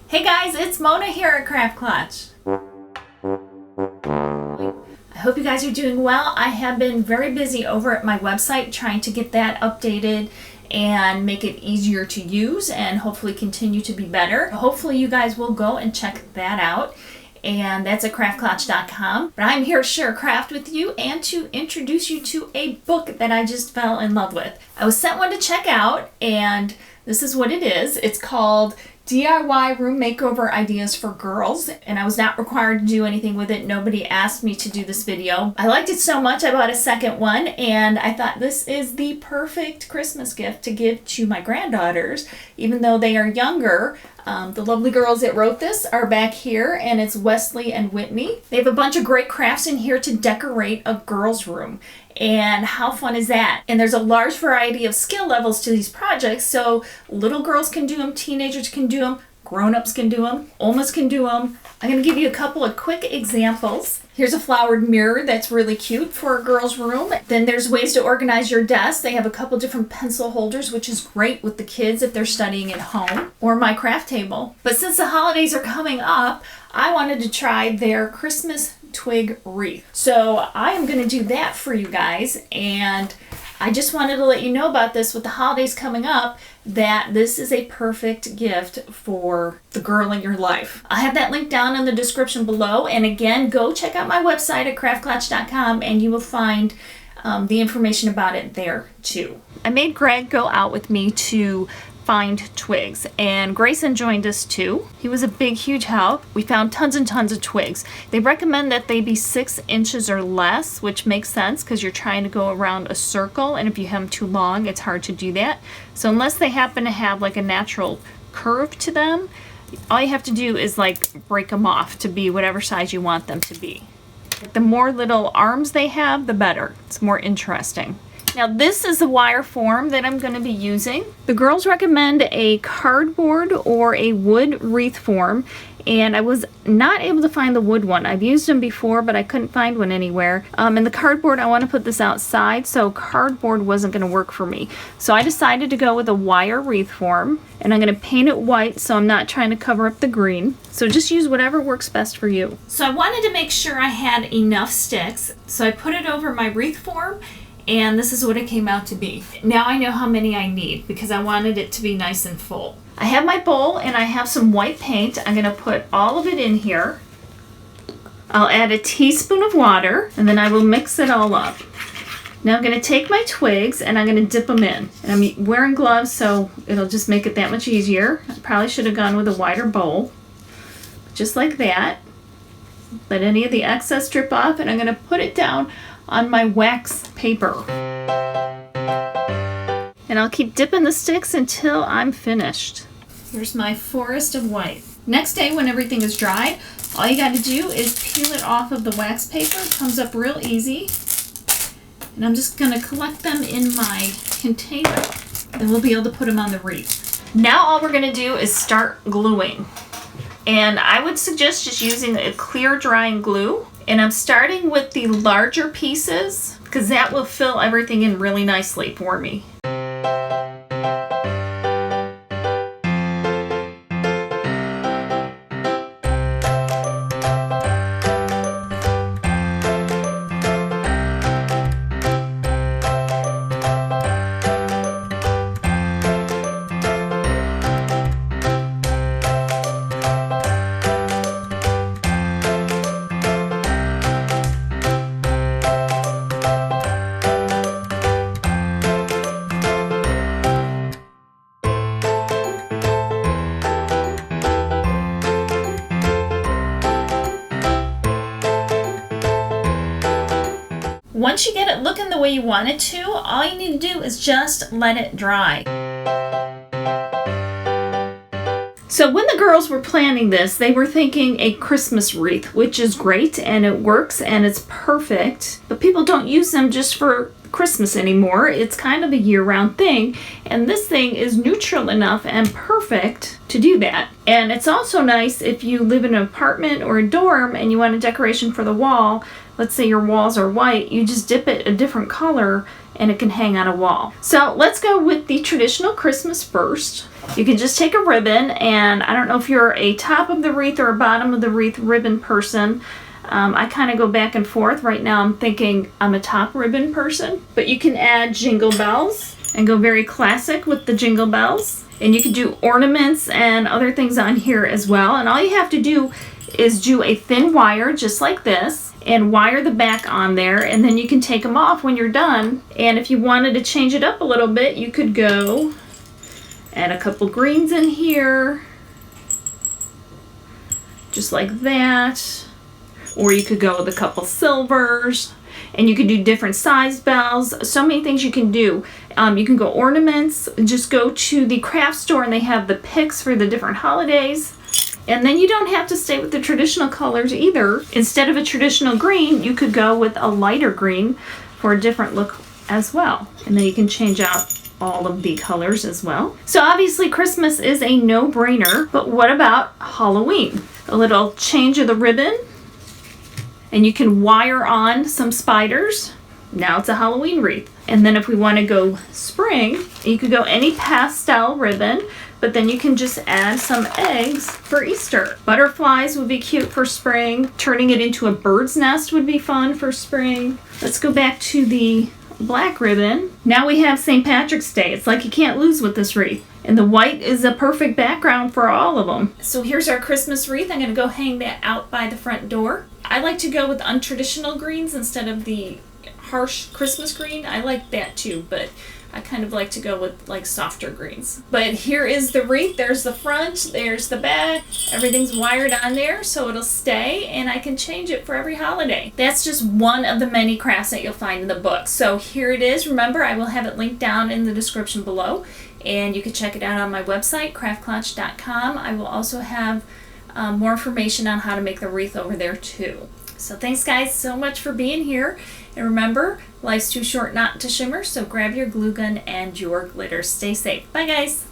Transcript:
Hey guys, it's Mona here at Klatch. I hope you guys are doing well. I have been very busy over at my website trying to get that updated and make it easier to use and hopefully continue to be better. Hopefully you guys will go and check that out. And that's at craftclatch.com. But I'm here to share craft with you and to introduce you to a book that I just fell in love with. I was sent one to check out, and this is what it is. It's called DIY Room Makeover Ideas for Girls, and I was not required to do anything with it. Nobody asked me to do this video. I liked it so much I bought a second one, and I thought this is the perfect Christmas gift to give to my granddaughters, even though they are younger. The lovely girls that wrote this are back here, and it's Wesley and Whitney. They have a bunch of great crafts in here to decorate a girl's room. And how fun is that? And there's a large variety of skill levels to these projects, so little girls can do them, teenagers can do them, grown-ups can do them, almost can do them. I'm going to give you a couple of quick examples. Here's a flowered mirror that's really cute for a girl's room. Then there's ways to organize your desk. They have a couple different pencil holders, which is great with the kids if they're studying at home, or my craft table. But since the holidays are coming up, I wanted to try their Christmas Twig wreath. So I am going to do that for you guys, and I just wanted to let you know about this with the holidays coming up, that this is a perfect gift for the girl in your life. I have that link down in the description below, and again, go check out my website at craftclatch.com and you will find the information about it there too. I made Greg go out with me to find twigs, and Grayson joined us too. He was a big, huge help. We found tons and tons of twigs. They recommend that they be 6 inches or less, which makes sense because you're trying to go around a circle, and if you have them too long, it's hard to do that. So unless they happen to have like a natural curve to them, all you have to do is like break them off to be whatever size you want them to be. The more little arms they have, the better. It's more interesting. Now this is the wire form that I'm going to be using. The girls recommend a cardboard or a wood wreath form, and I was not able to find the wood one. I've used them before, but I couldn't find one anywhere. And the cardboard, I want to put this outside, so cardboard wasn't going to work for me. So I decided to go with a wire wreath form, and I'm going to paint it white so I'm not trying to cover up the green. So just use whatever works best for you. So I wanted to make sure I had enough sticks, so I put it over my wreath form, and this is what it came out to be. Now I know how many I need because I wanted it to be nice and full. I have my bowl and I have some white paint. I'm gonna put all of it in here. I'll add a teaspoon of water and then I will mix it all up. Now I'm gonna take my twigs and I'm gonna dip them in. And I'm wearing gloves, so it'll just make it that much easier. I probably should have gone with a wider bowl. Just like that. Let any of the excess drip off, and I'm gonna put it down on my wax paper. And I'll keep dipping the sticks until I'm finished. Here's my forest of white. Next day when everything is dried, all you got to do is peel it off of the wax paper. It comes up real easy. And I'm just going to collect them in my container, and we'll be able to put them on the wreath. Now all we're going to do is start gluing. And I would suggest just using a clear drying glue. And I'm starting with the larger pieces because that will fill everything in really nicely for me. Once you get it looking the way you want it to, all you need to do is just let it dry. So when the girls were planning this, they were thinking a Christmas wreath, which is great and it works and it's perfect, but people don't use them just for Christmas anymore. It's kind of a year-round thing, and this thing is neutral enough and perfect to do that. And it's also nice if you live in an apartment or a dorm and you want a decoration for the wall. Let's say your walls are white, you just dip it a different color and it can hang on a wall. So let's go with the traditional Christmas first. You can just take a ribbon, and I don't know if you're a top of the wreath or a bottom of the wreath ribbon person. I kind of go back and forth. Right now I'm thinking I'm a top ribbon person, but you can add jingle bells and go very classic with the jingle bells. And you can do ornaments and other things on here as well. And all you have to do is do a thin wire just like this and wire the back on there, and then you can take them off when you're done. And if you wanted to change it up a little bit, you could go add a couple greens in here just like that, or you could go with a couple silvers, and you could do different size bells. So many things you can do. You can go ornaments. Just go to the craft store and they have the picks for the different holidays. And then you don't have to stay with the traditional colors either. Instead of a traditional green, you could go with a lighter green for a different look as well. And then you can change out all of the colors as well. So obviously Christmas is a no-brainer, but what about Halloween? A little change of the ribbon, and you can wire on some spiders. Now it's a Halloween wreath. And then if we want to go spring, you could go any pastel ribbon, but then you can just add some eggs for Easter. Butterflies would be cute for spring. Turning it into a bird's nest would be fun for spring. Let's go back to the black ribbon. Now we have St. Patrick's Day. It's like you can't lose with this wreath. And the white is a perfect background for all of them. So here's our Christmas wreath. I'm going to go hang that out by the front door. I like to go with untraditional greens instead of the harsh Christmas green. I like that too, but I kind of like to go with like softer greens. But here is the wreath. There's the front, there's the back. Everything's wired on there so it'll stay, and I can change it for every holiday. That's just one of the many crafts that you'll find in the book. So here it is. Remember, I will have it linked down in the description below, and you can check it out on my website, craftklatch.com. I will also have more information on how to make the wreath over there too. So thanks guys so much for being here. And remember, life's too short not to shimmer, so grab your glue gun and your glitter. Stay safe. Bye guys.